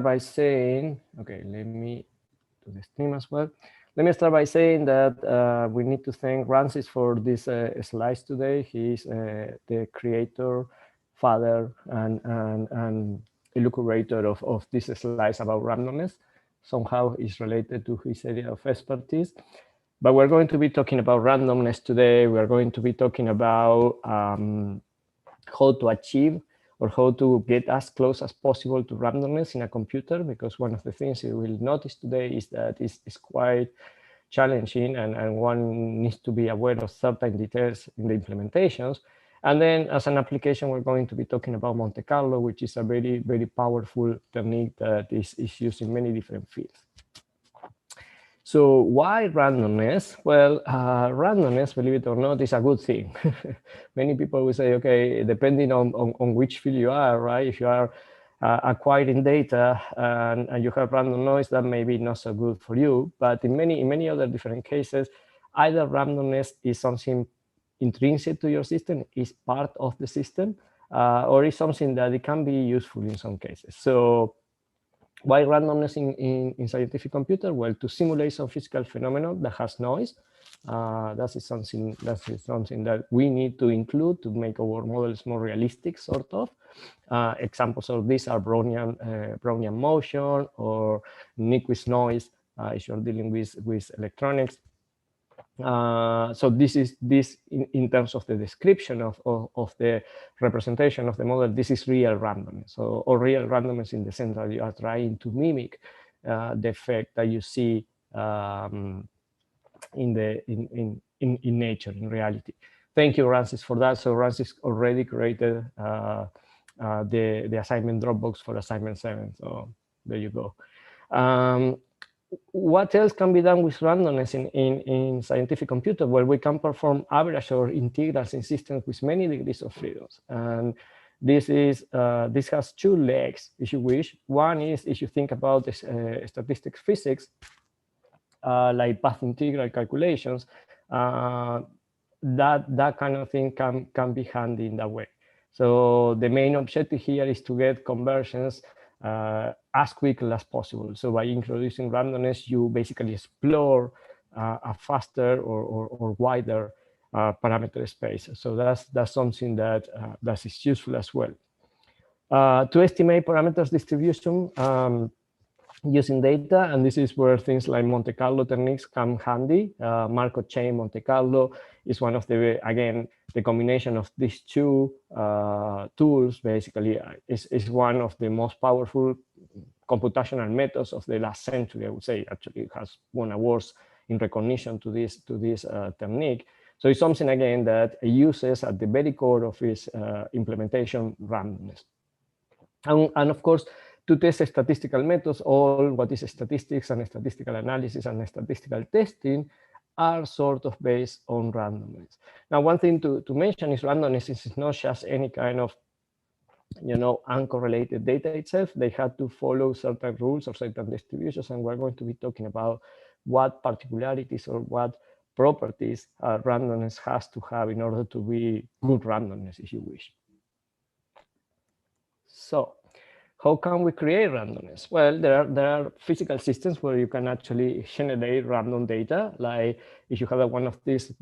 by saying, okay, let me do the stream as well. Let me start by saying that we need to thank Rancis for this slides today. He's the creator, father, and elucidator of this slides about randomness. Somehow is related to his area of expertise. But we're going to be talking about randomness today. We're going to be talking about how to achieve or how to get as close as possible to randomness in a computer, because one of the things you will notice today is that it's quite challenging and one needs to be aware of certain details in the implementations. And then as an application, we're going to be talking about Monte Carlo, which is a very, very powerful technique that is used in many different fields. So why randomness? Well, randomness, believe it or not, is a good thing. Many people will say, okay, depending on which field you are, right? If you are acquiring data and you have random noise, that may be not so good for you. But in many other different cases, either randomness is something intrinsic to your system, is part of the system, or is something that it can be useful in some cases. So why randomness in scientific computer? Well, to simulate some physical phenomenon that has noise. That is something that we need to include to make our models more realistic, sort of. Examples of these are Brownian motion or Nyquist noise if you're dealing with electronics. So this is in terms of the description of the representation of the model. This is real randomness, or real randomness in the sense that you are trying to mimic the effect that you see in nature, in reality. Thank you, Rancis, for that. So Rancis already created the assignment Dropbox for assignment 7. So there you go. What else can be done with randomness in scientific computer? Well, we can perform average or integrals in systems with many degrees of freedom. And this has two legs, if you wish. One is, if you think about this, statistics physics, like path integral calculations, that kind of thing can be handy in that way. So the main objective here is to get conversions as quickly as possible. So by introducing randomness, you basically explore a faster or wider parameter space. So that's something that is useful as well. To estimate parameters distribution using data, and this is where things like Monte Carlo techniques come handy. Markov chain Monte Carlo is one of the, again, the combination of these two tools basically is one of the most powerful computational methods of the last century, I would say. Actually, it has won awards in recognition to this technique. So it's something, again, that uses at the very core of its implementation randomness. And of course, to test statistical methods, all what is statistics and statistical analysis and statistical testing are sort of based on randomness. Now, one thing to mention is randomness is not just any kind of, uncorrelated data itself. They had to follow certain rules or certain distributions, and we're going to be talking about what particularities or what properties randomness has to have in order to be good randomness, if you wish. So, how can we create randomness? Well, there are physical systems where you can actually generate random data. Like if you have one of these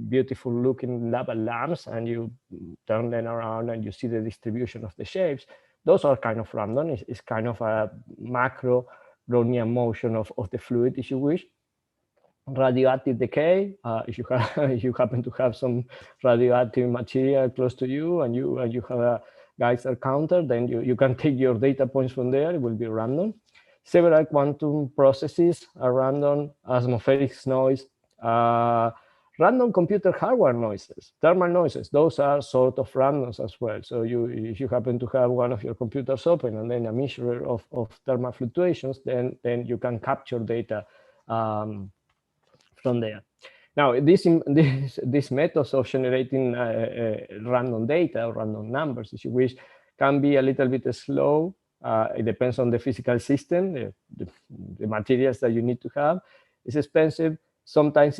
beautiful looking lava lamps and you turn them around and you see the distribution of the shapes, those are kind of random. It's kind of a macro Brownian motion of the fluid, if you wish. Radioactive decay, if you happen to have some radioactive material close to you and you have a Geiger counter, then you can take your data points from there. It will be random. Several quantum processes are random. Atmospheric noise, random computer hardware noises, thermal noises. Those are sort of randoms as well. So if you happen to have one of your computers open and then a measure of thermal fluctuations, then you can capture data from there. Now, these methods of generating random data or random numbers, if you wish, can be a little bit slow. It depends on the physical system, the materials that you need to have. It's expensive. Sometimes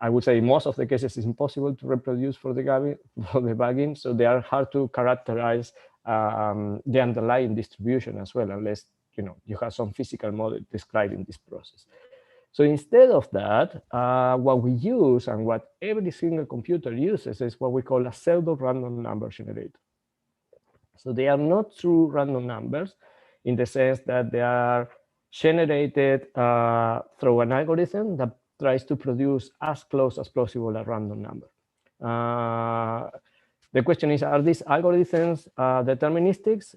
I would say most of the cases, it's impossible to reproduce for the debugging. So they are hard to characterize the underlying distribution as well, unless you have some physical model describing this process. So instead of that, what we use and what every single computer uses is what we call a pseudo random number generator. So they are not true random numbers in the sense that they are generated through an algorithm that tries to produce as close as possible a random number. The question is, are these algorithms deterministics?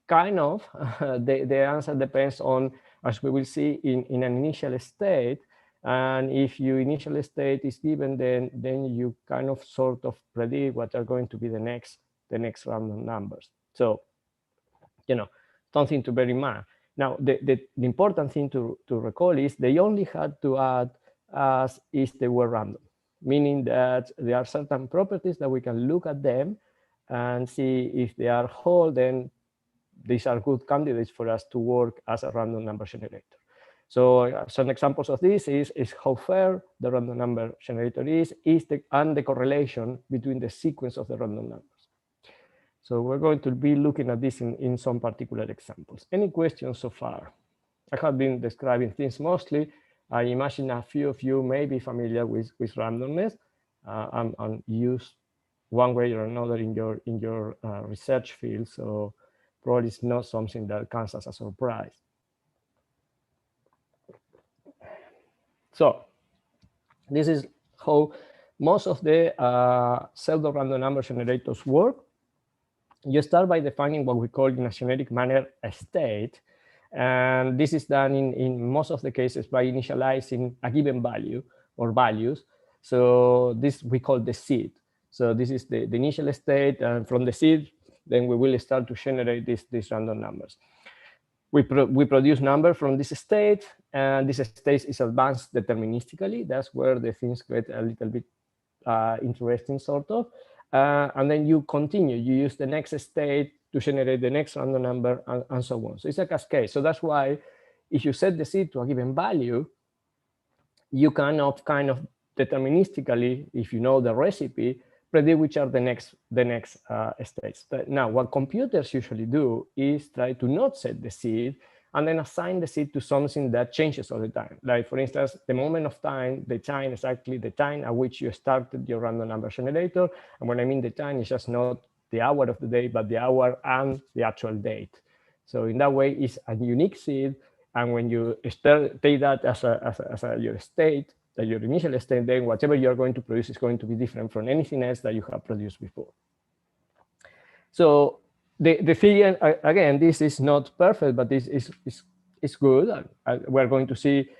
Kind of. The answer depends on, as we will see, in an initial state. And if your initial state is given, then you kind of sort of predict what are going to be the next random numbers. So, something to bear in mind. Now, the important thing to recall is they only had to add as is the word random, meaning that there are certain properties that we can look at them and see if they are whole, then these are good candidates for us to work as a random number generator. So some examples of this is how fair the random number generator is and the correlation between the sequence of the random numbers. So we're going to be looking at this in some particular examples. Any questions so far? I have been describing things mostly. I imagine a few of you may be familiar with randomness and use one way or another in your research field. So probably it's not something that comes as a surprise. So this is how most of the pseudo-random number generators work. You start by defining what we call in a generic manner a state. And this is done in most of the cases by initializing a given value or values. So this we call the seed. So this is the initial state, and from the seed, then we will start to generate these random numbers. We produce number from this state, and this state is advanced deterministically. That's where the things get a little bit interesting, sort of. And then you continue. You use the next state to generate the next random number, and so on. So it's a cascade. So that's why if you set the seed to a given value, you kind of deterministically, if you know the recipe, predict which are the next states. Now, what computers usually do is try to not set the seed and then assign the seed to something that changes all the time. Like, for instance, the moment of time, the time, exactly the time at which you started your random number generator. And when I mean the time, it's just not the hour of the day, but the hour and the actual date. So in that way, it's a unique seed. And when you take that as your state, your initial state, then whatever you're going to produce is going to be different from anything else that you have produced before. So the thing, again, this is not perfect, but this is good. We're going to see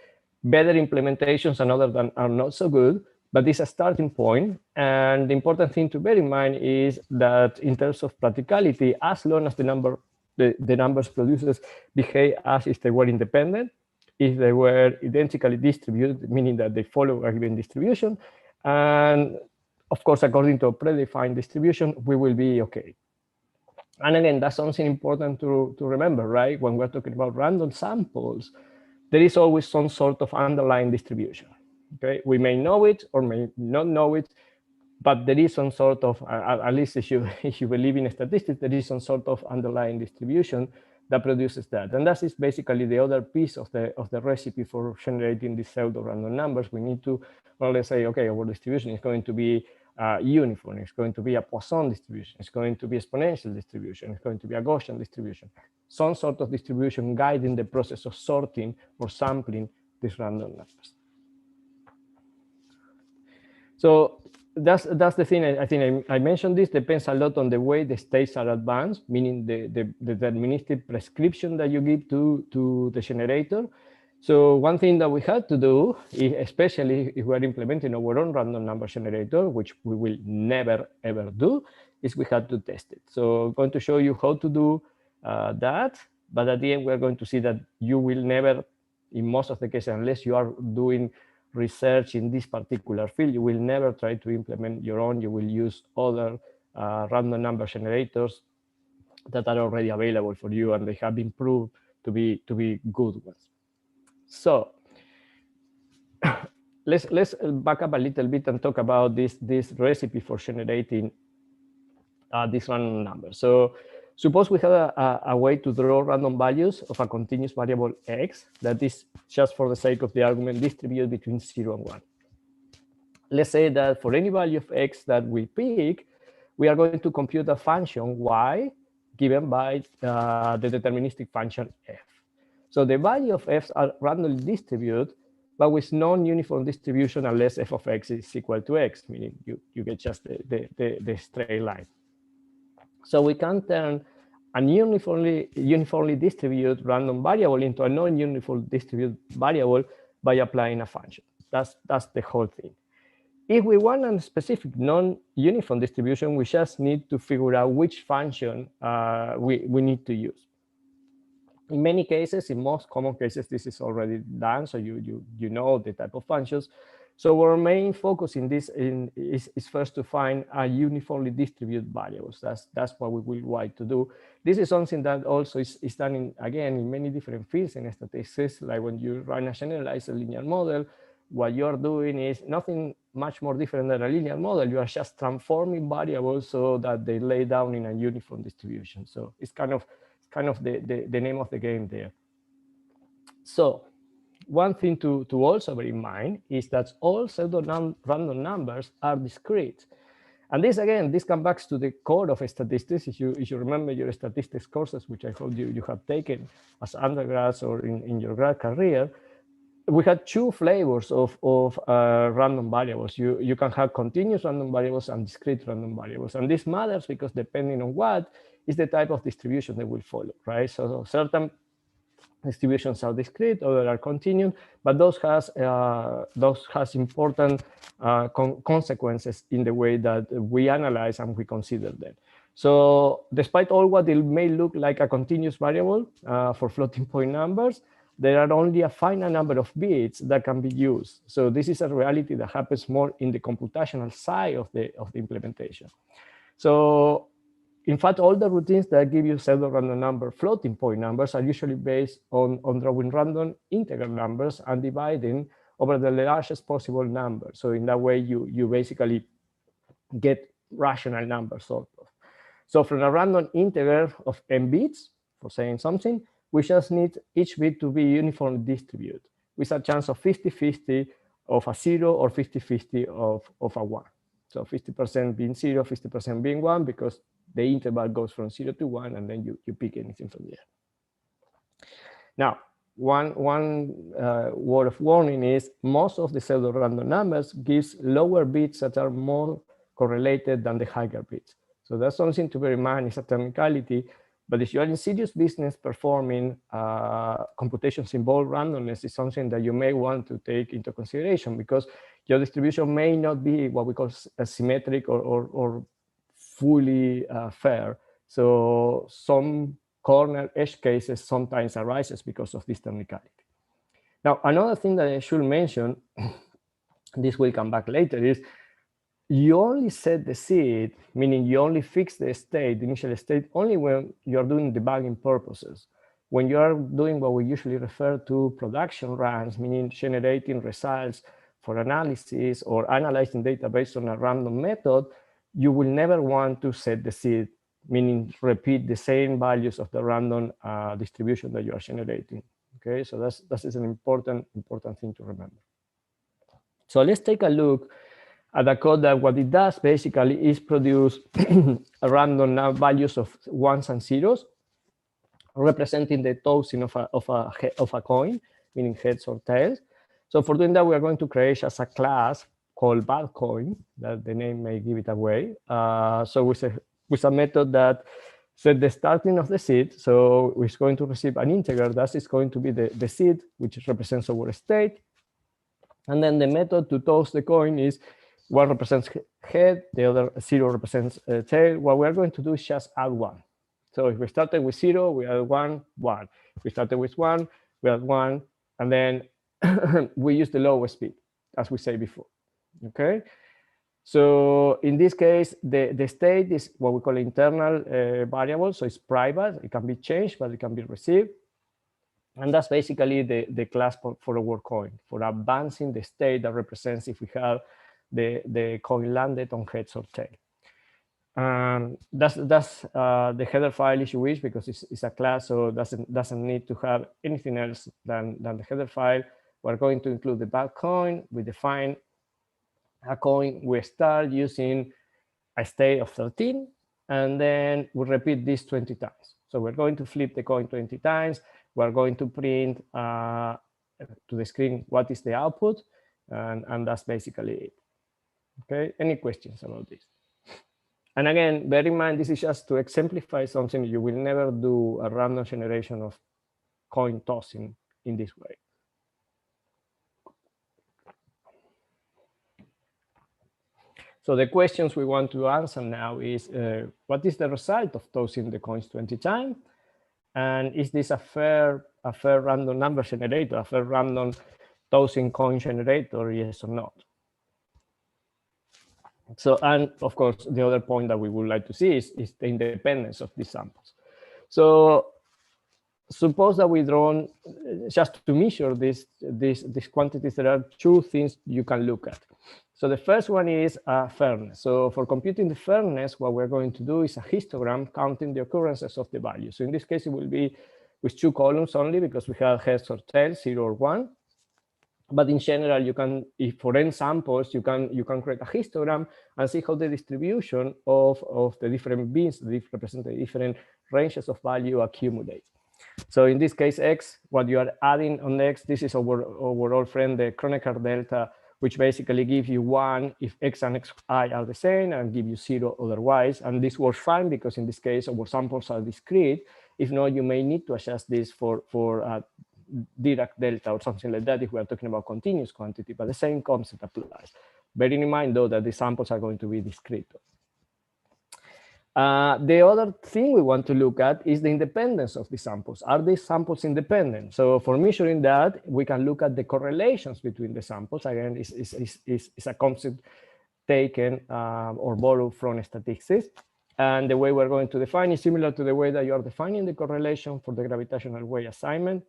better implementations and others that are not so good, but this is a starting point. And the important thing to bear in mind is that in terms of practicality, as long as the numbers produced behave as if they were independent, if they were identically distributed, meaning that they follow a given distribution, and of course, according to a predefined distribution, we will be okay. And again, that's something important to remember, right? When we're talking about random samples, there is always some sort of underlying distribution. Okay, we may know it or may not know it, but there is some sort of, at least if you believe in statistics, there is some sort of underlying distribution that produces that. And that is basically the other piece of the recipe for generating these pseudo-random numbers. We need to more or less say, okay, our distribution is going to be uniform. It's going to be a Poisson distribution. It's going to be exponential distribution. It's going to be a Gaussian distribution. Some sort of distribution guiding the process of sorting or sampling these random numbers. So that's the thing. I think I mentioned this depends a lot on the way the states are advanced, meaning the deterministic prescription that you give to the generator. So one thing that we had to do, especially if we're implementing our own random number generator, which we will never, ever do, is we had to test it. So I'm going to show you how to do that. But at the end, we're going to see that you will never, in most of the cases, unless you are doing research in this particular field, you will never try to implement your own. You will use other random number generators that are already available for you, and they have been proved to be good ones. So let's back up a little bit and talk about this recipe for generating these random numbers. So Suppose we have a way to draw random values of a continuous variable x that is, just for the sake of the argument, distributed between 0 and 1. Let's say that for any value of x that we pick, we are going to compute a function y given by the deterministic function f. So the value of f are randomly distributed, but with non-uniform distribution unless f of x is equal to x, meaning you get just the straight line. So we can turn a uniformly distributed random variable into a non-uniform distributed variable by applying a function. That's the whole thing. If we want a specific non-uniform distribution, we just need to figure out which function we need to use. In many cases, in most common cases, this is already done, so you know the type of functions. So our main focus in this is first to find a uniformly distributed variables. That's what we will try to do. This is something that also is done in many different fields in statistics. Like when you run a generalized linear model, what you're doing is nothing much more different than a linear model. You are just transforming variables so that they lay down in a uniform distribution. So it's kind of the name of the game there. So one thing to also bear in mind is that all pseudo-random numbers are discrete. And this, again, this comes back to the core of statistics. If you remember your statistics courses, which I hope you have taken as undergrads or in your grad career, we had two flavors of random variables. You can have continuous random variables and discrete random variables. And this matters because depending on what is the type of distribution they will follow, right? So certain distributions are discrete, others are continuous, but those has important consequences in the way that we analyze and we consider them. So despite all what it may look like a continuous variable for floating point numbers, there are only a finite number of bits that can be used. So this is a reality that happens more in the computational side of the implementation. So in fact, all the routines that give you pseudo-random number floating point numbers are usually based on drawing random integer numbers and dividing over the largest possible number. So in that way, you basically get rational numbers, sort of. So from a random integer of n bits, for saying something, we just need each bit to be uniformly distributed with a chance of 50-50 of a 0 or 50-50 of a 1. So 50% being 0, 50% being 1, because the interval goes from 0 to 1, and then you pick anything from there. Now, one word of warning is most of the pseudo-random numbers gives lower bits that are more correlated than the higher bits. So that's something to bear in mind. It's a technicality, but if you are in serious business performing computations involve randomness, is something that you may want to take into consideration, because your distribution may not be what we call symmetric or fully fair. So some corner edge cases sometimes arises because of this technicality. Now, another thing that I should mention, this will come back later, is you only set the seed, meaning you only fix the state, the initial state, only when you're doing debugging purposes. When you are doing what we usually refer to production runs, meaning generating results for analysis or analyzing data based on a random method, you will never want to set the seed, meaning repeat the same values of the random distribution that you are generating. Okay, so that is an important thing to remember. So let's take a look at the code that what it does basically is produce a random values of ones and zeros, representing the tossing of a coin, meaning heads or tails. So for doing that, we are going to create as a class called Bad Coin, that the name may give it away. So with a method that set the starting of the seed. So it's going to receive an integer that is going to be the seed, which represents our state. And then the method to toss the coin is one represents head, the other 0 represents tail. What we are going to do is just add 1. So if we started with 0, we add 1, 1. If we started with 1, we add 1, and then we use the lowest bit, as we said before. Okay. So in this case, the state is what we call internal variable. So it's private. It can be changed, but it can be received. And that's basically the class for our coin, for advancing the state that represents if we have the coin landed on heads or tail. That's the header file if you wish, because it's a class, so doesn't need to have anything else than the header file. We're going to include the bad coin. We define a coin. We start using a state of 13, and then we repeat this 20 times. So we're going to flip the coin 20 times. We're going to print to the screen what is the output, and that's basically it. Okay, any questions about this? And again, bear in mind, this is just to exemplify something. You will never do a random generation of coin tossing in this way. So the questions we want to answer now is, what is the result of tossing the coins 20 times? And is this a fair random number generator, a fair random tossing coin generator, yes or not? So, and of course, the other point that we would like to see is the independence of these samples. So suppose that we draw, just to measure these quantities, there are two things you can look at. So the first one is fairness. So for computing the fairness, what we're going to do is a histogram counting the occurrences of the value. So in this case, it will be with 2 columns only, because we have heads or tails, 0 or 1. But in general, you can, if for n samples, you can create a histogram and see how the distribution of the different bins that represent the different ranges of value accumulate. So in this case, X, what you are adding on X, this is our old friend, the Kronecker delta, which basically gives you 1 if X and Xi are the same, and give you 0 otherwise. And this works fine because in this case, our samples are discrete. If not, you may need to adjust this for Dirac delta or something like that if we are talking about continuous quantity, but the same concept applies. Bearing in mind, though, that the samples are going to be discrete. The other thing we want to look at is the independence of the samples. Are these samples independent? So for measuring that, we can look at the correlations between the samples. Again, it's a concept taken or borrowed from statistics. And the way we're going to define is similar to the way that you are defining the correlation for the gravitational wave assignment.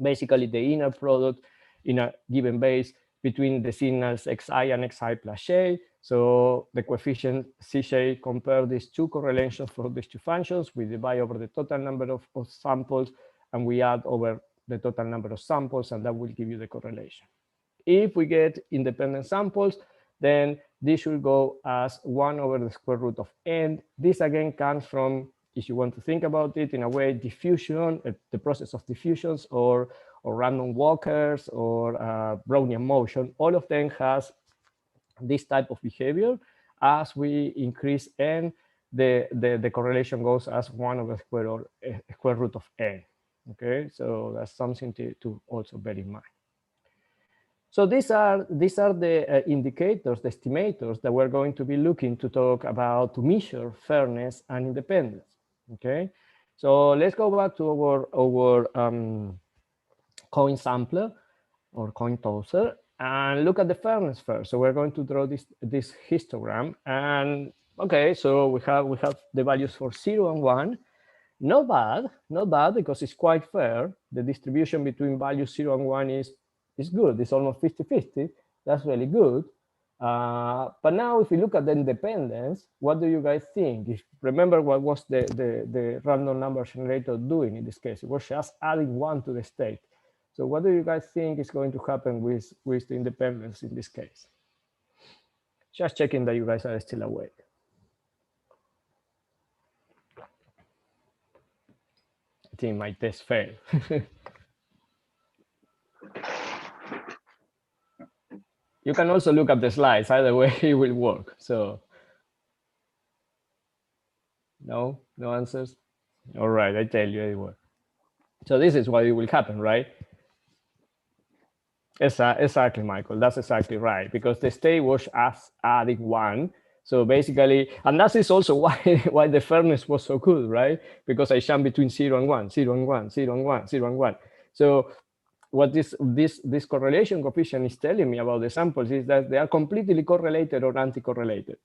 Basically, the inner product in a given base between the signals xi and xi plus j. So the coefficient Cj compare these two correlations for these two functions. We divide over the total number of samples, and we add over the total number of samples, and that will give you the correlation. If we get independent samples, then this should go as 1 over the square root of n. This again comes from, if you want to think about it in a way, diffusion, the process of diffusions, or random walkers, or Brownian motion. All of them has this type of behavior. As we increase n, the correlation goes as 1 over square root of n. Okay, so that's something to also bear in mind. So these are the indicators, the estimators that we're going to be looking to talk about to measure fairness and independence. Okay, so let's go back to our coin sampler or coin tosser and look at the fairness first. So we're going to draw this histogram, and okay, so we have the values for 0 and 1. Not bad, because it's quite fair. The distribution between values 0 and 1 is good. It's almost 50-50. That's really good. But now if you look at the independence, what do you guys think? Remember what was the random number generator doing in this case? It was just adding 1 to the state. So what do you guys think is going to happen with the independence in this case? Just checking that you guys are still awake. I think my test failed. You can also look up the slides. Either way, it will work. So no answers. All right, I tell you, it will. So this is what it will happen, right? Exactly, Michael. That's exactly right, because the state was adding 1. So basically, and that is also why the fairness was so good, right? Because I jumped between 0 and 1, 0 and 1, 0 and 1, 0 and 1. So what this correlation coefficient is telling me about the samples is that they are completely correlated or anti-correlated,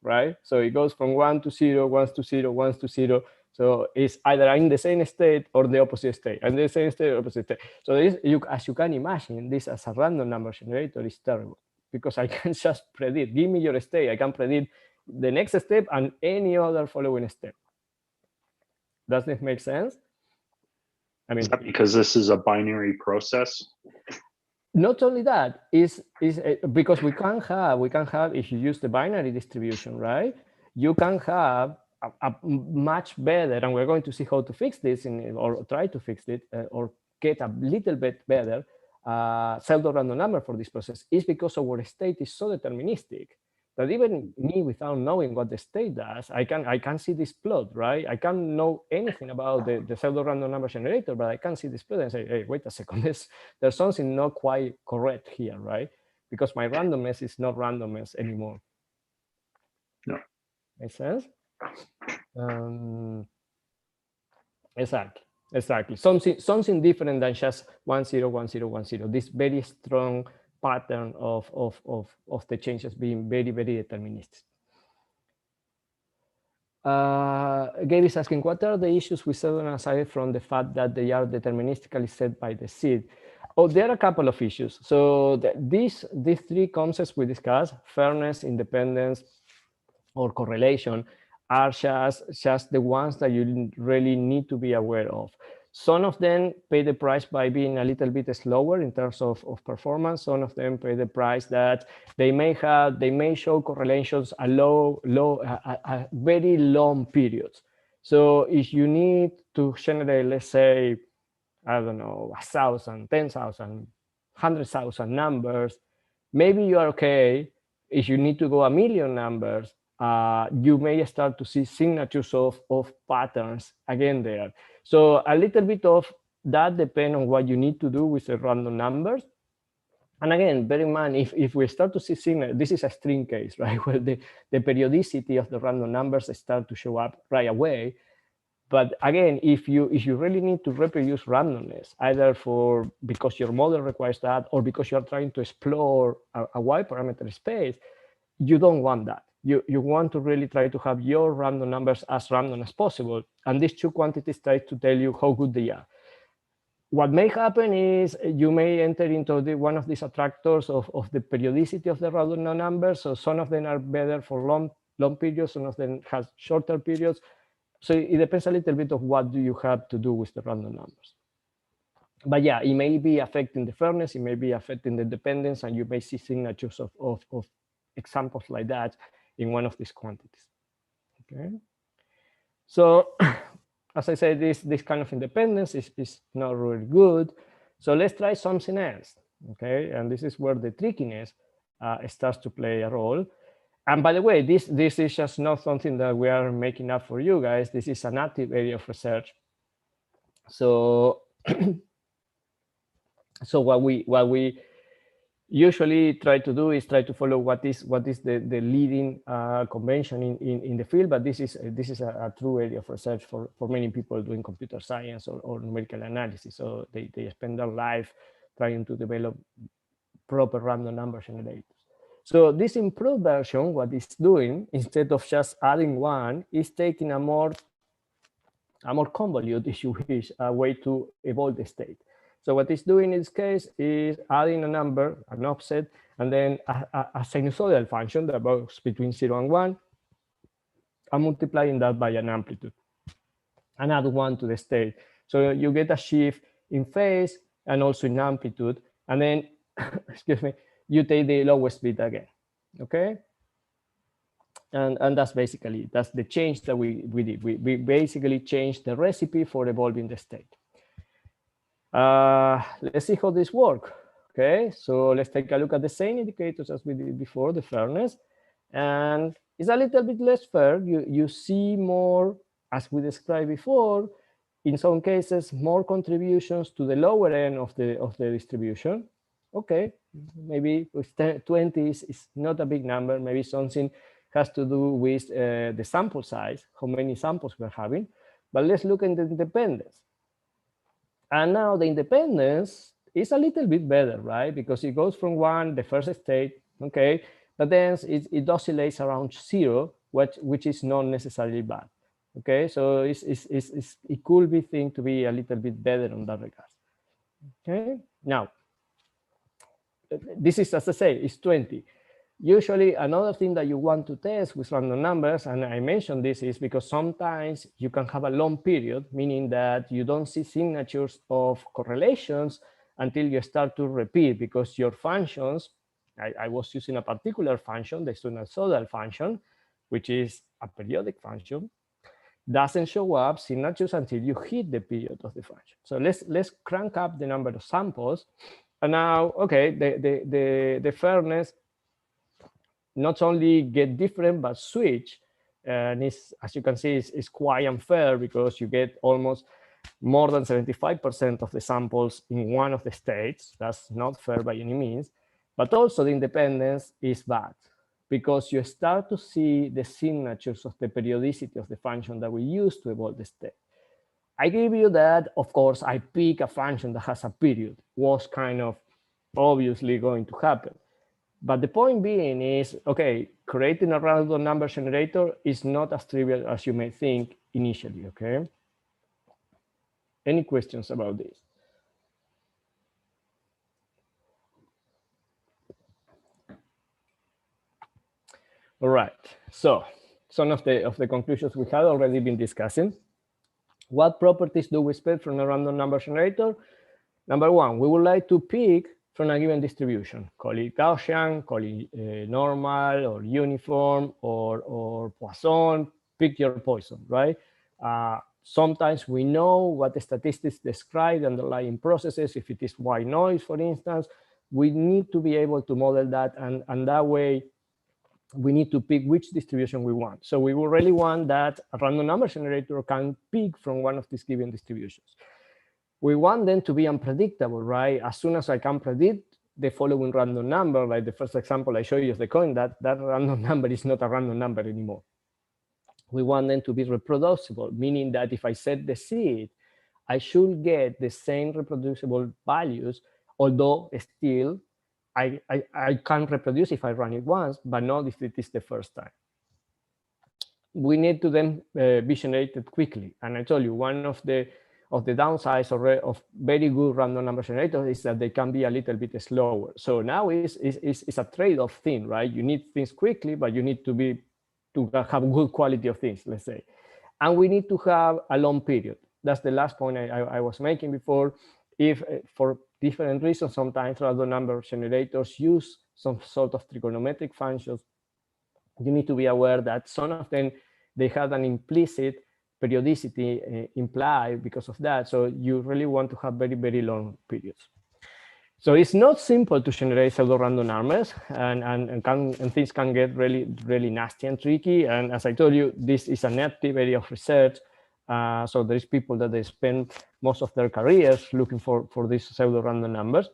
right? So it goes from 1 to 0, 1 to 0, 1 to 0. So it's either in the same state or the opposite state, and the same state or opposite state. So this, as you can imagine, this as a random number generator is terrible, because I can just predict. Give me your state. I can predict the next step and any other following step. Does this make sense? I mean, is that because this is a binary process? Not only that, is because we can have, if you use the binary distribution, right? You can have a much better, and we're going to see how to fix this or try to fix it or get a little bit better pseudo-random number for this process, is because our state is so deterministic that even me, without knowing what the state does, I can see this plot, right? I can't know anything about the pseudo-random number generator, but I can see this plot and say, hey, wait a second, there's something not quite correct here, right? Because my randomness is not randomness anymore. No. Makes sense? Exactly. Something different than just 1 0 1 0 1 0. This very strong pattern of the changes being very, very deterministic. Gabe is asking, what are the issues with pseudo aside from the fact that they are deterministically set by the seed? Oh, there are a couple of issues. So these three concepts we discussed, fairness, independence, or correlation, are just the ones that you really need to be aware of. Some of them pay the price by being a little bit slower in terms of performance. Some of them pay the price that they may show correlations a very long periods. So if you need to generate, let's say, I don't know, 1,000, 10,000, 100,000 numbers, maybe you are okay. If you need to go 1,000,000 numbers, you may start to see signatures of patterns again there. So a little bit of that depends on what you need to do with the random numbers. And again, bear in mind, if we start to see signatures, this is a string case, right? Where the periodicity of the random numbers start to show up right away. But again, if you really need to reproduce randomness, either because your model requires that, or because you're trying to explore a wide parameter space, you don't want that. You want to really try to have your random numbers as random as possible. And these two quantities try to tell you how good they are. What may happen is you may enter into one of these attractors of the periodicity of the random numbers. So some of them are better for long periods, some of them have shorter periods. So it depends a little bit of what do you have to do with the random numbers. But yeah, it may be affecting the fairness, it may be affecting the dependence, and you may see signatures of examples like that in one of these quantities. Okay. So as I said, this kind of independence is not really good. So let's try something else. Okay, and this is where the trickiness starts to play a role. And by the way, this is just not something that we are making up for you guys. This is an active area of research. So, so what we usually try to do is try to follow what is the leading convention in the field. But this is a true area of research for many people doing computer science or numerical analysis. So they spend their life trying to develop proper random number generators. So this improved version, what it's doing, instead of just adding one, is taking a more convoluted, if you wish, way to evolve the state. So what it's doing in this case is adding a number, an offset, and then a sinusoidal function that goes between 0 and 1, and multiplying that by an amplitude, and add 1 to the state. So you get a shift in phase and also in amplitude, and then, excuse me, you take the lowest bit again, okay? And that's basically, that's the change that we did. We basically changed the recipe for evolving the state. Let's see how this works. Okay, so let's take a look at the same indicators as we did before, the fairness. And it's a little bit less fair. You see more, as we described before, in some cases, more contributions to the lower end of the distribution. Okay, maybe 20 is not a big number. Maybe something has to do with the sample size, how many samples we're having. But let's look at the independence. And now the independence is a little bit better, right? Because it goes from 1, the first state, okay, but then it oscillates around 0, which is not necessarily bad. Okay, so it could be thing to be a little bit better on that regard. Okay, now this is, as I say, it's 20. Usually, another thing that you want to test with random numbers, and I mentioned this, is because sometimes you can have a long period, meaning that you don't see signatures of correlations until you start to repeat, because your functions, I was using a particular function, the sinusoidal function, which is a periodic function, doesn't show up signatures until you hit the period of the function. So let's crank up the number of samples. And now, okay, the fairness not only get different, but switch. And it's, as you can see, it's quite unfair because you get almost more than 75% of the samples in one of the states. That's not fair by any means. But also the independence is bad because you start to see the signatures of the periodicity of the function that we use to evolve the state. I give you that, of course, I pick a function that has a period. Was kind of obviously going to happen. But the point being is, okay, creating a random number generator is not as trivial as you may think initially, okay? Any questions about this? All right, so some of the conclusions we had already been discussing. What properties do we expect from a random number generator? Number one, we would like to pick from a given distribution, call it Gaussian, call it normal or uniform or Poisson, pick your poison, right? Sometimes we know what the statistics describe the underlying processes. If it is white noise, for instance, we need to be able to model that, and that way we need to pick which distribution we want. So we will really want that a random number generator can pick from one of these given distributions. We want them to be unpredictable, right? As soon as I can predict the following random number, like the first example I showed you of the coin, that random number is not a random number anymore. We want them to be reproducible, meaning that if I set the seed, I should get the same reproducible values, although still I can reproduce if I run it once, but not if it is the first time. We need to then be generated quickly. And I told you, one of the downsides of very good random number generators is that they can be a little bit slower. So now it's a trade-off thing, right? You need things quickly, but you need to have good quality of things, let's say. And we need to have a long period. That's the last point I was making before. If for different reasons, sometimes random number generators use some sort of trigonometric functions, you need to be aware that some of them, they have an implicit periodicity implied because of that. So you really want to have very, very long periods. So it's not simple to generate pseudo-random numbers, and things can get really, really nasty and tricky. And as I told you, this is an active area of research. So there's people that they spend most of their careers looking for these pseudo-random numbers.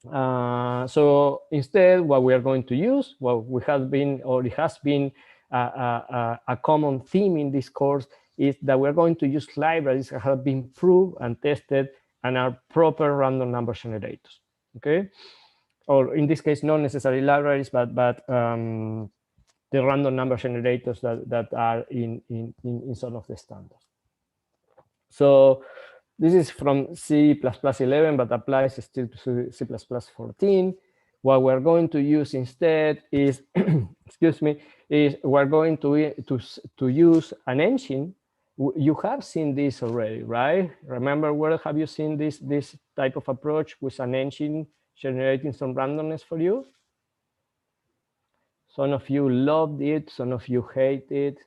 So instead, what we are going to use, what we have been, or it has been a common theme in this course, is that we're going to use libraries that have been proved and tested and are proper random number generators, okay? Or in this case, not necessarily libraries, but the random number generators that are in some of the standards. So this is from C++11, but applies still to C++14. What we're going to use instead is, excuse me, is we're going to use an engine. You have seen this already, right? Remember, where have you seen this type of approach with an engine generating some randomness for you? Some of you loved it, some of you hate it.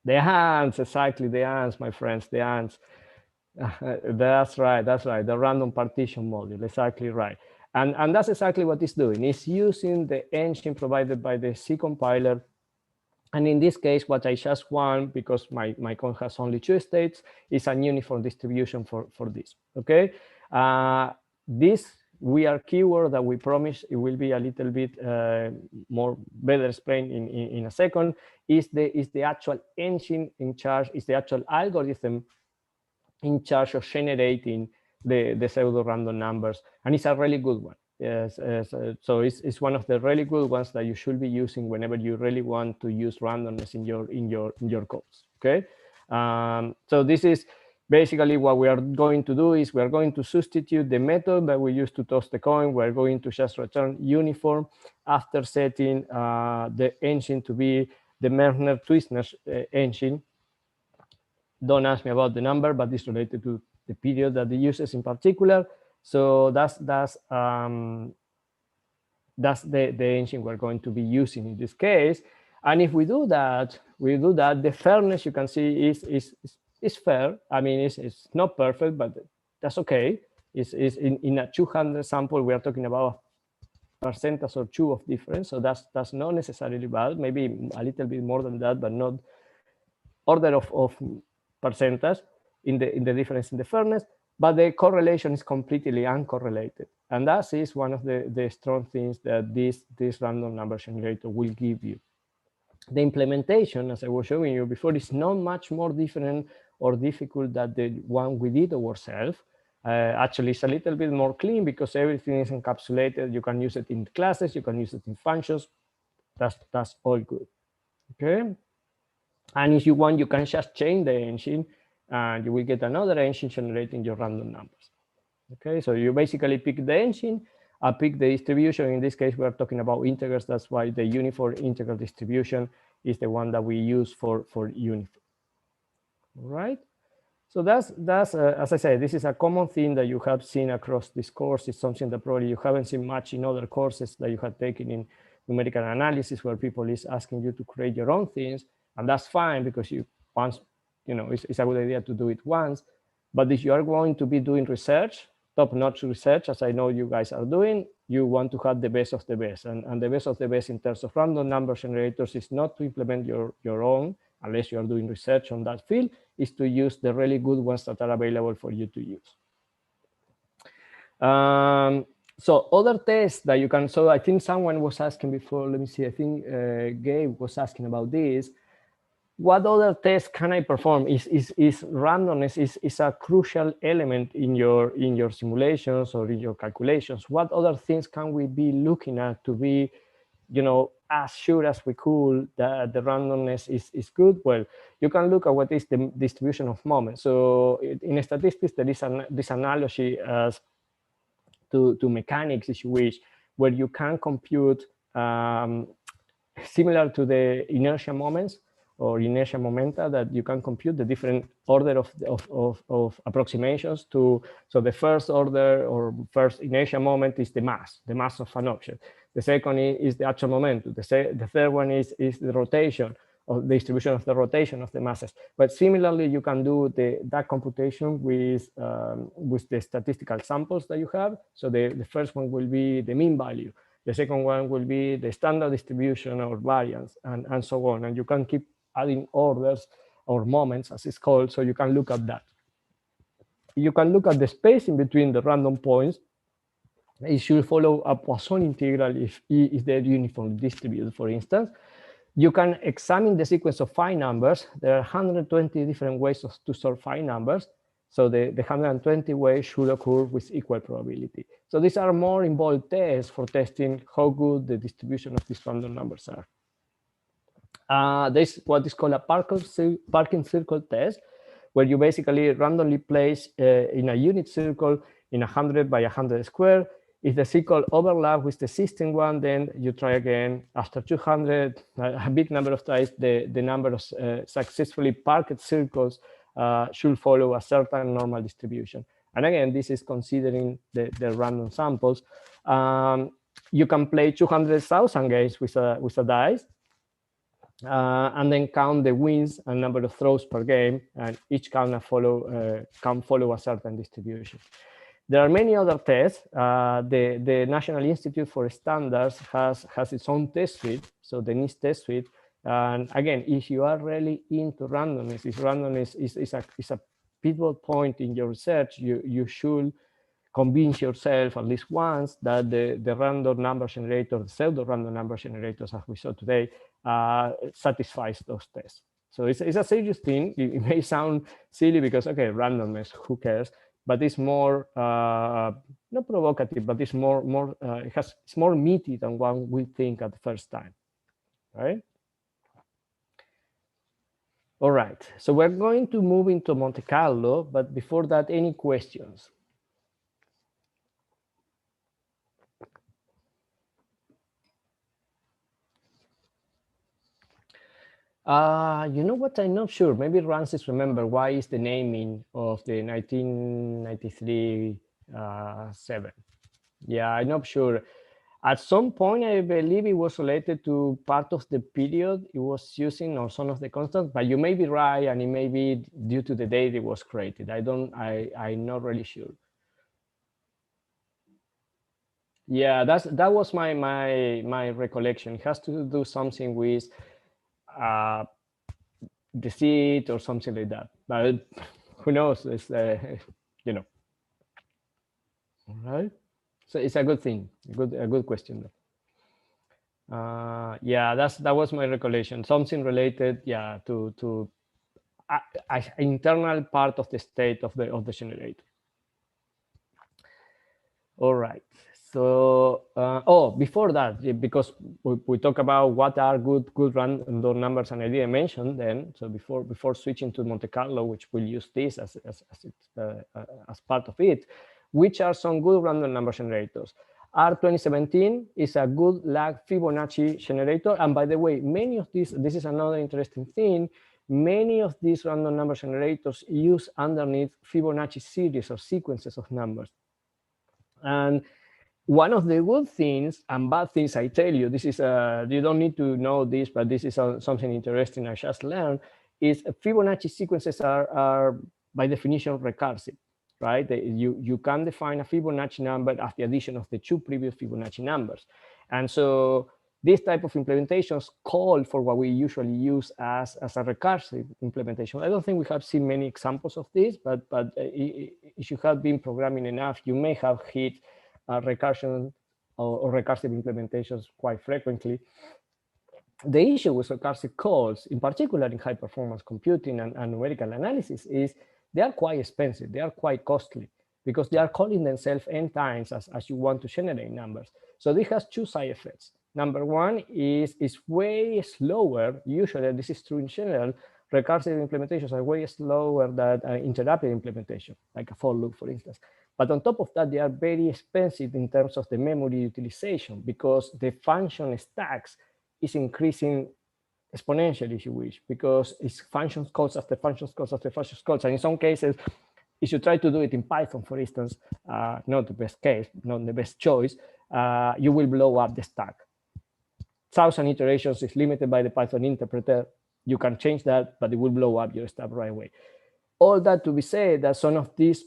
The ants, exactly, the ants, my friends, the ants. That's right, the random partition module, exactly right. And that's exactly what it's doing. It's using the engine provided by the C compiler. And in this case, what I just want, because my code has only 2 states, is an uniform distribution for this, okay? This weird keyword that we promise it will be a little bit more better explained in a second, is the actual engine in charge, is the actual algorithm in charge of generating the pseudo-random numbers, and it's a really good one. Yes, so it's one of the really good ones that you should be using whenever you really want to use randomness in your codes. Okay, so this is Basically, what we are going to do is we are going to substitute the method that we used to toss the coin. We're going to just return uniform after setting the engine to be the Mersner-Twisner engine. Don't ask me about the number, but it's related to the period that it uses in particular. So that's the engine we're going to be using in this case. And if we do that, the fairness you can see is fair. I mean, it's not perfect, but that's okay. It's in a 200 sample, we are talking about percentage or two of difference. So that's not necessarily bad. Maybe a little bit more than that, but not order of percentage in the difference in the fairness. But the correlation is completely uncorrelated. And that is one of the strong things that this random number generator will give you. The implementation, as I was showing you before, is not much more different or difficult than the one we did ourselves. Actually, it's a little bit more clean because everything is encapsulated. You can use it in classes, you can use it in functions. That's all good. Okay. And if you want, you can just change the engine and you will get another engine generating your random numbers. Okay, so you basically pick the engine, pick the distribution. In this case, we are talking about integers. That's why the uniform integral distribution is the one that we use for uniform. All right. So that's as I said, this is a common theme that you have seen across this course. It's something that probably you haven't seen much in other courses that you have taken in numerical analysis, where people is asking you to create your own things, and that's fine because it's a good idea to do it once. But if you are going to be doing research, top-notch research, as I know you guys are doing, you want to have the best of the best, and the best of the best in terms of random number generators is not to implement your own, unless you are doing research on that field, is to use the really good ones that are available for you to use. So other tests that you can, so I think someone was asking before, let me see, I think Gabe was asking about this. What other tests can I perform? Is randomness is a crucial element in your simulations or in your calculations. What other things can we be looking at to be, as sure as we could that the randomness is good? Well, you can look at what is the distribution of moments. So in statistics, there is this analogy as to mechanics, if you wish, where you can compute similar to the inertia moments or inertia momenta, that you can compute the different order of approximations to. So the first order or first inertia moment is the mass of an object. The second is the actual momentum. The third one is the rotation, or the distribution of the rotation of the masses. But similarly, you can do that computation with the statistical samples that you have. So the first one will be the mean value. The second one will be the standard distribution or variance, and so on. And you can keep adding orders or moments, as it's called, so you can look at that. You can look at the spacing between the random points. It should follow a Poisson integral if they're uniformly distributed, for instance. You can examine the sequence of phi numbers. There are 120 different ways to sort phi numbers. So the 120 ways should occur with equal probability. So these are more involved tests for testing how good the distribution of these random numbers are. There's what is called a parking circle test, where you basically randomly place in a unit circle in 100 by 100 square. If the circle overlaps with the existing one, then you try again. After 200, a big number of tries, the number of successfully parked circles should follow a certain normal distribution. And again, this is considering the random samples. You can play 200,000 games with a dice, and then count the wins and number of throws per game, and each can follow a certain distribution. There are many other tests. The National Institute for Standards has its own test suite, so the NIST test suite. And again, if you are really into randomness, if randomness is a pivot point in your research, you should convince yourself at least once that the random number generator, the pseudo random number generators, as we saw today, satisfies those tests. So it's a serious thing. It may sound silly because, okay, randomness, who cares? But it's more not provocative, but it's it's more meaty than one will think at the first time, right? All right, so we're going to move into Monte Carlo, but before that, any questions? You know what? I'm not sure. Maybe Rancis remember why is the naming of the 1993 7. Yeah, I'm not sure. At some point, I believe it was related to part of the period it was using or some of the constants, but you may be right, and it may be due to the date it was created. I'm not really sure. Yeah, that was my recollection. It has to do something with uh, the seed or something like that. But who knows? It's you know. All right. So it's a good thing. A good question though. Yeah, that was my recollection. Something related, yeah, to internal part of the state of the generator. All right. So, before that, because we talk about what are good random numbers, and I didn't mention then. So before switching to Monte Carlo, which will use this as part of it, which are some good random number generators? R2017 is a good lag Fibonacci generator, and by the way, many of these. This is another interesting thing. Many of these random number generators use underneath Fibonacci series or sequences of numbers. And one of the good things and bad things, I tell you, this is you don't need to know this, but this is something interesting I just learned, is Fibonacci sequences are by definition recursive, right? You can define a Fibonacci number as the addition of the two previous Fibonacci numbers. And so this type of implementations call for what we usually use as a recursive implementation. I don't think we have seen many examples of this, but if you have been programming enough, you may have hit recursion or recursive implementations quite frequently. The issue with recursive calls, in particular in high performance computing and numerical analysis, is they are quite expensive, they are quite costly, because they are calling themselves n times as you want to generate numbers. So this has two side effects. Number one is way slower. Usually, this is true in general, recursive implementations are way slower than interrupted implementation, like a for loop, for instance. But on top of that, they are very expensive in terms of the memory utilization, because the function stacks is increasing exponentially, if you wish, because it's functions calls after functions calls after functions calls. And in some cases, if you try to do it in Python, for instance, not the best case, not the best choice, you will blow up the stack. 1,000 iterations is limited by the Python interpreter. You can change that, but it will blow up your stack right away. All that to be said, that some of these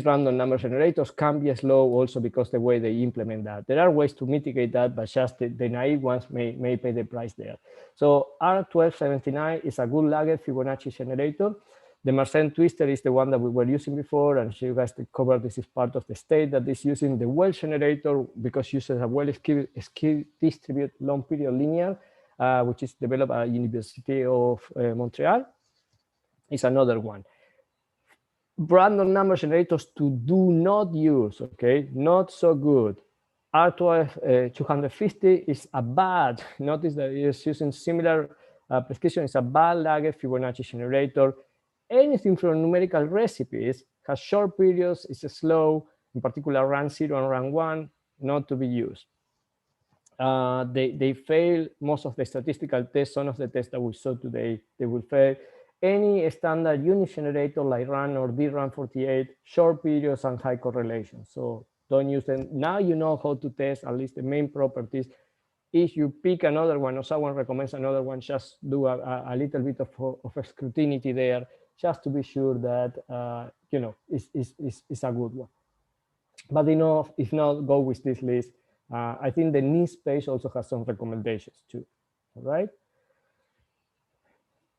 random number generators can be slow also because the way they implement that. There are ways to mitigate that, but just the naive ones may pay the price there. So R1279 is a good lagged Fibonacci generator. The Mersenne twister is the one that we were using before, and you guys covered this is part of the state that is using the well generator because uses a well skill distribute long period linear, which is developed at University of Montreal. Is another one. Random number generators to do not use, okay, not so good. R12 250 is a bad, notice that it is using similar prescription, is a bad lagged Fibonacci generator. Anything from numerical recipes has short periods, is slow, in particular run 0 and run 1, not to be used. They fail most of the statistical tests. Some of the tests that we saw today, they will fail. Any standard unit generator like run or DRAM48, short periods and high correlation. So don't use them. Now you know how to test at least the main properties. If you pick another one or someone recommends another one, just do a little bit of scrutiny there, just to be sure that you know it's a good one. But if not, go with this list. I think the niche page also has some recommendations too. All right.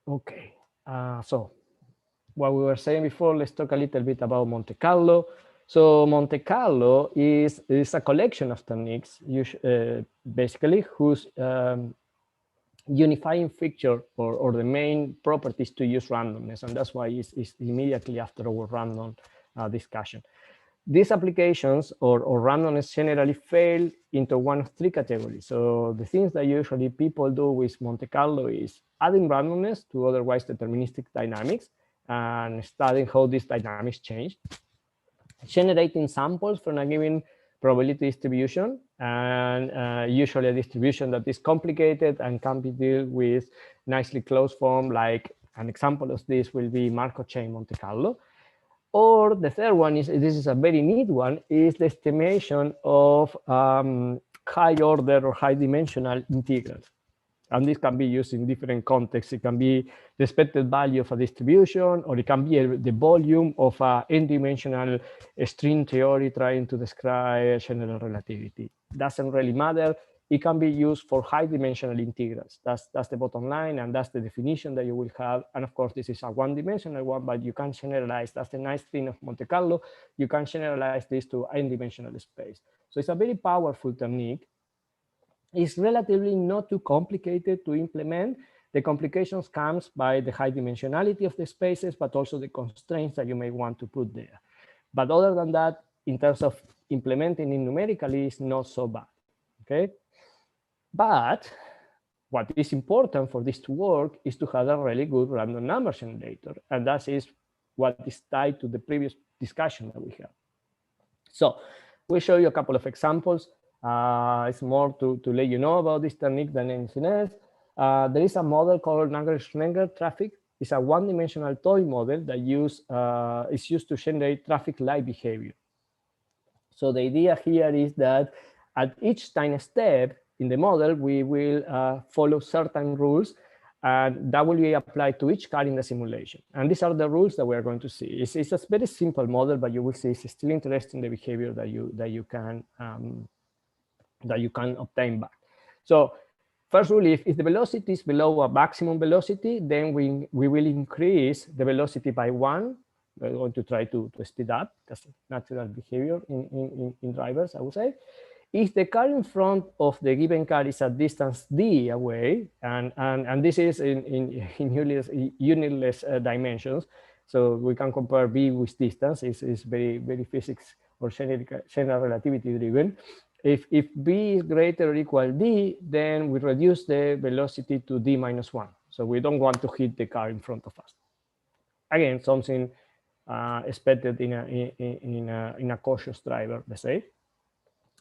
Okay. So what we were saying before, let's talk a little bit about Monte Carlo. So Monte Carlo is a collection of techniques, basically, whose unifying feature or the main properties to use randomness, and that's why it's immediately after our random discussion. These applications or randomness generally fail into one of three categories. So the things that usually people do with Monte Carlo is adding randomness to otherwise deterministic dynamics and studying how these dynamics change, generating samples from a given probability distribution, and usually a distribution that is complicated and can be dealt with nicely closed form, like an example of this will be Markov chain Monte Carlo. Or the third one is, this is a very neat one, is the estimation of high order or high dimensional integrals. And this can be used in different contexts. It can be the expected value of a distribution, or it can be the volume of an n-dimensional string theory trying to describe general relativity. Doesn't really matter. It can be used for high dimensional integrals. That's the bottom line, and that's the definition that you will have. And of course, this is a one-dimensional one, but you can generalize. That's the nice thing of Monte Carlo. You can generalize this to n-dimensional space. So it's a very powerful technique. It's relatively not too complicated to implement. The complications comes by the high dimensionality of the spaces, but also the constraints that you may want to put there. But other than that, in terms of implementing it numerically, it's not so bad, okay? But what is important for this to work is to have a really good random number generator. And that is what is tied to the previous discussion that we had. So we'll show you a couple of examples. It's more to let you know about this technique than anything else. There is a model called Nagel-Schnenger traffic. It's a one-dimensional toy model that is used to generate traffic light behavior. So the idea here is that at each time step in the model, we will follow certain rules, and that will be applied to each car in the simulation. And these are the rules that we are going to see. It's a very simple model, but you will see it's still interesting, the behavior that you can obtain back. So first rule, if the velocity is below a maximum velocity, then we will increase the velocity by 1. We're going to try to speed up. That's natural behavior in drivers, I would say. If the car in front of the given car is at distance d away, and this is in unitless dimensions, so we can compare b with distance. It's very physics or general relativity driven. If b is greater or equal d, then we reduce the velocity to d minus 1. So we don't want to hit the car in front of us. Again, something expected in a cautious driver, let's say.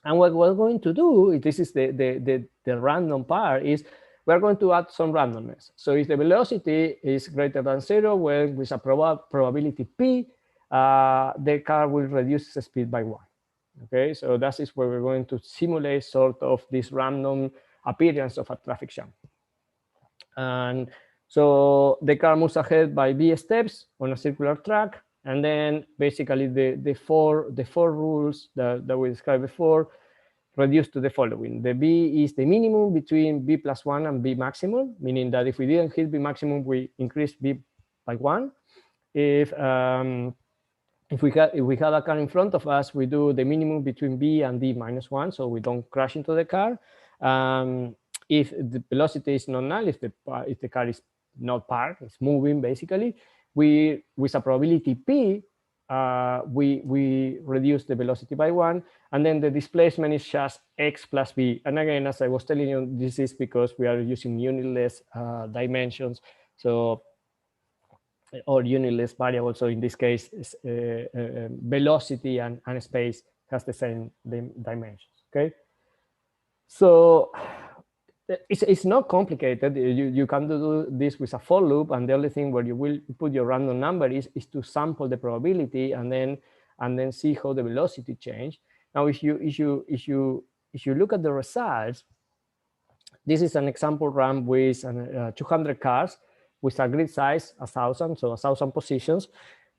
And what we're going to do, this is the random part, is we're going to add some randomness. So if the velocity is greater than 0, well, with a probability p, the car will reduce its speed by 1. Okay, so that is where we're going to simulate sort of this random appearance of a traffic jam. And so the car moves ahead by b steps on a circular track, and then basically the four rules that we described before reduce to the following. The b is the minimum between b plus 1 and b maximum, meaning that if we didn't hit b maximum, we increase b by 1. If we had a car in front of us, we do the minimum between b and d minus 1, so we don't crash into the car. If the velocity is not null, if the car is not parked, it's moving basically, with a probability p, we reduce the velocity by 1, and then the displacement is just x plus b. And again, as I was telling you, this is because we are using unitless dimensions, so or unitless variables. So in this case, velocity and space has the same dimensions. Okay, so it's not complicated. You can do this with a for loop, and the only thing where you will put your random number is to sample the probability and then see how the velocity change. Now, if you look at the results, this is an example run with 200 cars with a grid size 1,000, so 1,000 positions.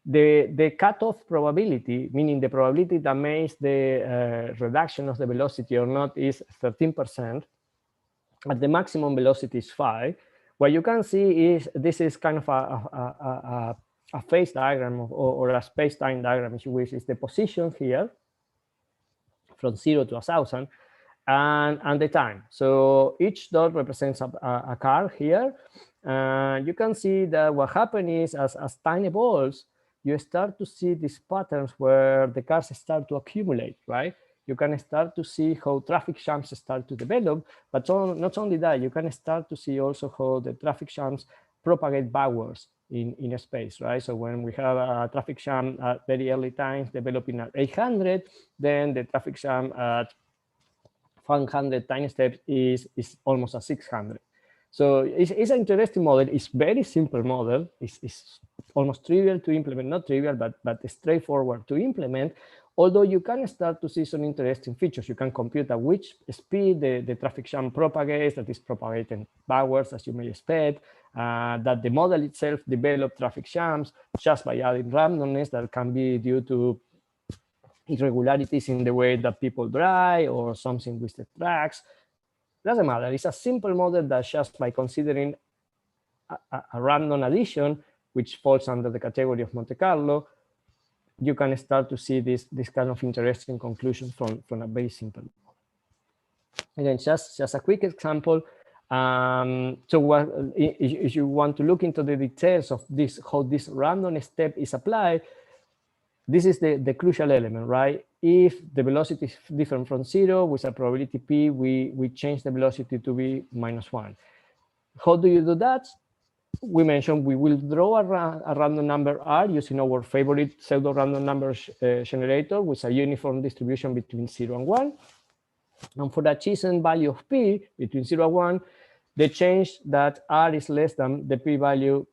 The cutoff probability, meaning the probability that makes the reduction of the velocity or not, is 13%. At the maximum velocity is 5. What you can see is this is kind of a phase diagram or a space-time diagram, if you wish. Is the position here from 0 to 1,000 and the time. So each dot represents a car here. You can see that what happens is as time evolves, you start to see these patterns where the cars start to accumulate, right? You can start to see how traffic jams start to develop, but not only that, you can start to see also how the traffic jams propagate backwards in a space, right? So when we have a traffic jam at very early times developing at 800, then the traffic jam at 100 time steps is almost a 600. So it's an interesting model. It's very simple model. It's almost trivial to implement, not trivial, but straightforward to implement. Although you can start to see some interesting features. You can compute at which speed the traffic jam propagates, that is propagating backwards, as you may expect, that the model itself developed traffic jams just by adding randomness that can be due to irregularities in the way that people drive or something with the tracks. Doesn't matter. It's a simple model that just by considering a random addition, which falls under the category of Monte Carlo, you can start to see this kind of interesting conclusions from a very simple model. Again, just a quick example. So if you want to look into the details of this, how this random step is applied, this is the crucial element, right? If the velocity is different from 0 with a probability p, we change the velocity to be -1. How do you do that? We mentioned we will draw a random number r using our favorite pseudo random numbers generator with a uniform distribution between 0 and 1. And for the chosen value of p between 0 and 1, the change that r is less than the p value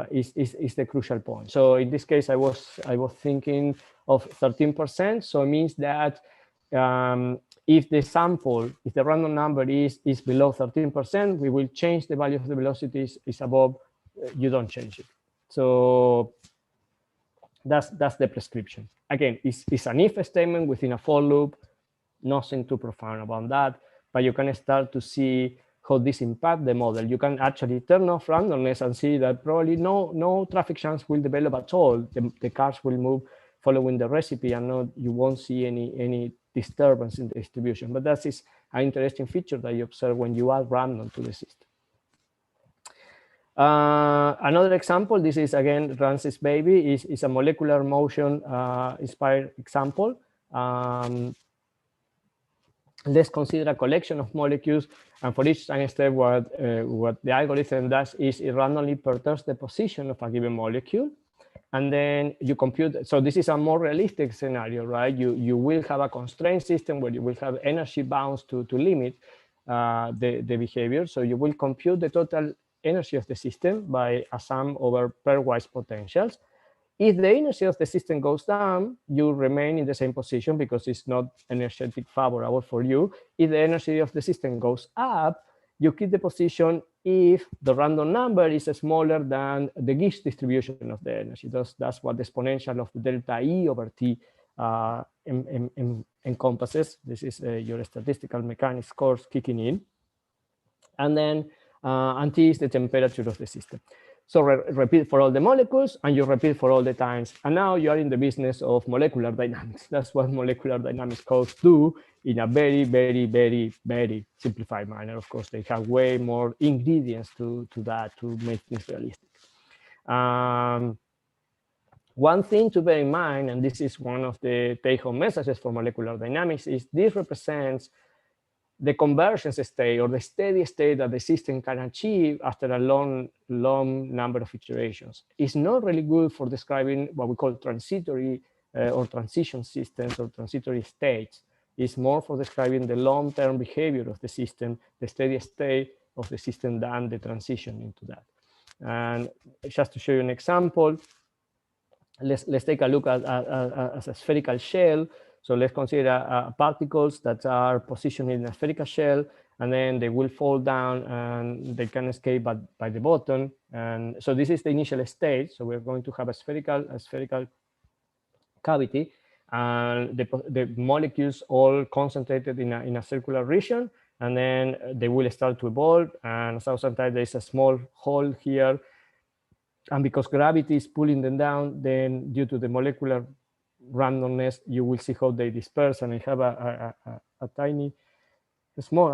is the crucial point. So in this case, I was thinking of 13%. So it means that if the sample, if the random number is below 13%, we will change the value of the velocities. Is above, you don't change it. So that's the prescription. Again, it's an if statement within a for loop. Nothing too profound about that, but you can start to see how this impacts the model. You can actually turn off randomness and see that probably no traffic jams will develop at all. The cars will move following the recipe, and you won't see any disturbance in the distribution. But that is an interesting feature that you observe when you add random to the system. Another example, this is again Ramsey's baby, is a molecular motion inspired example. Let's consider a collection of molecules, and for each time step, what the algorithm does is it randomly perturbs the position of a given molecule, and then you compute. So this is a more realistic scenario, right? You will have a constraint system where you will have energy bounds to limit the behavior. So you will compute the total energy of the system by a sum over pairwise potentials. If the energy of the system goes down, you remain in the same position because it's not energetic favorable for you. If the energy of the system goes up, you keep the position if the random number is smaller than the Gibbs distribution of the energy. That's what the exponential of the delta E over T encompasses. This is your statistical mechanics course kicking in. And then and T is the temperature of the system. So repeat for all the molecules, and you repeat for all the times. And now you are in the business of molecular dynamics. That's what molecular dynamics codes do in a very, very, very, very simplified manner. Of course, they have way more ingredients to that to make this realistic. One thing to bear in mind, and this is one of the take-home messages for molecular dynamics, is this represents the convergence state or the steady state that the system can achieve after a long number of iterations. It's not really good for describing what we call transitory or transition systems or transitory states. It's more for describing the long-term behavior of the system, the steady state of the system than the transition into that. And just to show you an example, let's take a look at a spherical shell. So let's consider particles that are positioned in a spherical shell, and then they will fall down and they can escape by the bottom. And so this is the initial state. So we're going to have a spherical cavity, and the molecules all concentrated in a circular region, and then they will start to evolve. And sometimes there's a small hole here, and because gravity is pulling them down, then due to the molecular randomness, you will see how they disperse. And I have a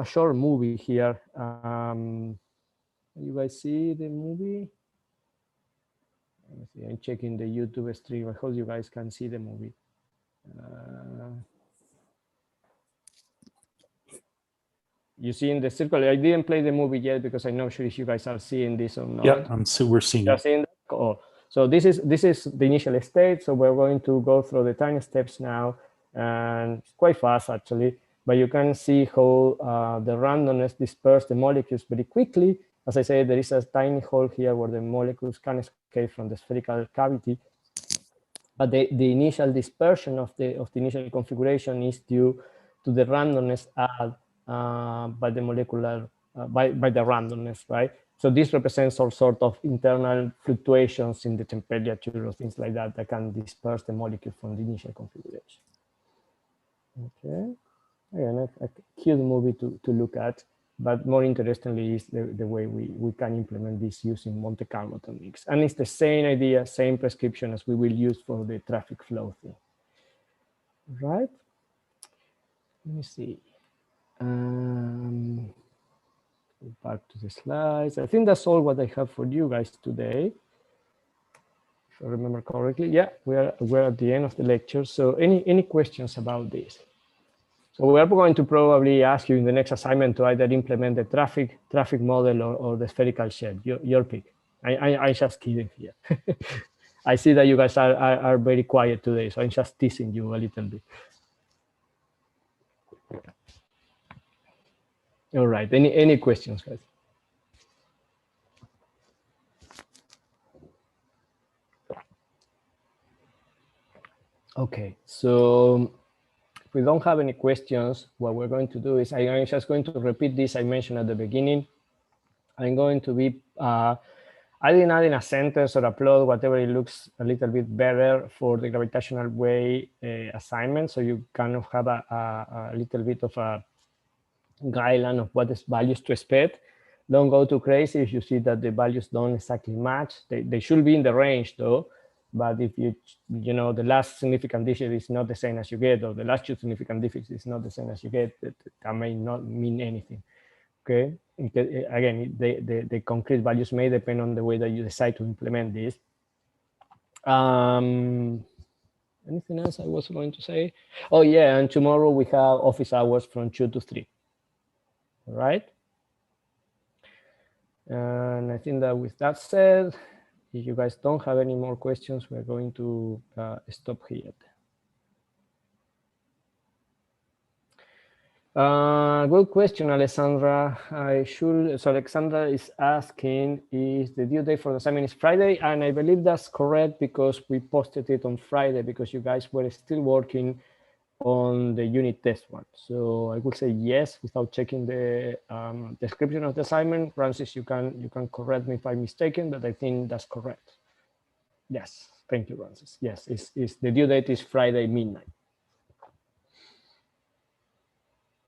short movie here. You guys see the movie? Let me see. I'm checking the YouTube stream. I hope you guys can see the movie. You see in the circle. I didn't play the movie yet because I'm not sure if you guys are seeing this or not. Yeah, we're seeing it. Seeing that? Oh. So this is the initial state. So we're going to go through the tiny steps now, and it's quite fast actually. But you can see how the randomness disperses the molecules very quickly. As I said, there is a tiny hole here where the molecules can escape from the spherical cavity. But the initial dispersion of the initial configuration is due to the randomness added by the molecular by the randomness, right? So this represents all sort of internal fluctuations in the temperature or things like that that can disperse the molecule from the initial configuration. Okay, again, a cute movie to look at, but more interestingly is the way we can implement this using Monte Carlo techniques. And it's the same idea, same prescription as we will use for the traffic flow thing. Right? Let me see. Back to the slides. I think that's all what I have for you guys today. If I remember correctly. Yeah, we're at the end of the lecture. So any questions about this? So we are going to probably ask you in the next assignment to either implement the traffic model or the spherical shell. Your pick. I just kidding here. I see that you guys are very quiet today, so I'm just teasing you a little bit. All right. Any questions, guys? Okay. So if we don't have any questions, what we're going to do is I'm just going to repeat this I mentioned at the beginning. I'm going to be adding a sentence or a plot, whatever it looks a little bit better for the gravitational wave assignment. So you kind of have a little bit of a guideline of what is values to expect. Don't go too crazy if you see that the values don't exactly match. They should be in the range though. But if you know, the last significant digit is not the same as you get, or the last two significant digits is not the same as you get, that may not mean anything. Okay. Again, the concrete values may depend on the way that you decide to implement this. Anything else I was going to say? Oh yeah, and tomorrow we have office hours from 2 to 3. All right. And I think that with that said, if you guys don't have any more questions, we're going to stop here. Good question, Alessandra. So Alexandra is asking, is the due date for the assignment is Friday? And I believe that's correct because we posted it on Friday because you guys were still working on the unit test one. So I would say yes, without checking the description of the assignment. Francis, you can correct me if I'm mistaken, but I think that's correct. Yes, thank you, Francis. Yes, it's the due date is Friday midnight.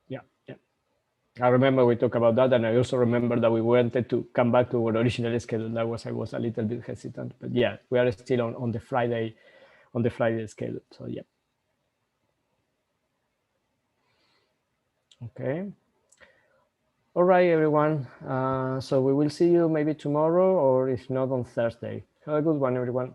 Yeah. I remember we talked about that, and I also remember that we wanted to come back to our original schedule. That was I was a little bit hesitant, but yeah, we are still on the Friday schedule. So yeah. Okay. All right, everyone. So we will see you maybe tomorrow, or if not on Thursday. Have a good one, everyone.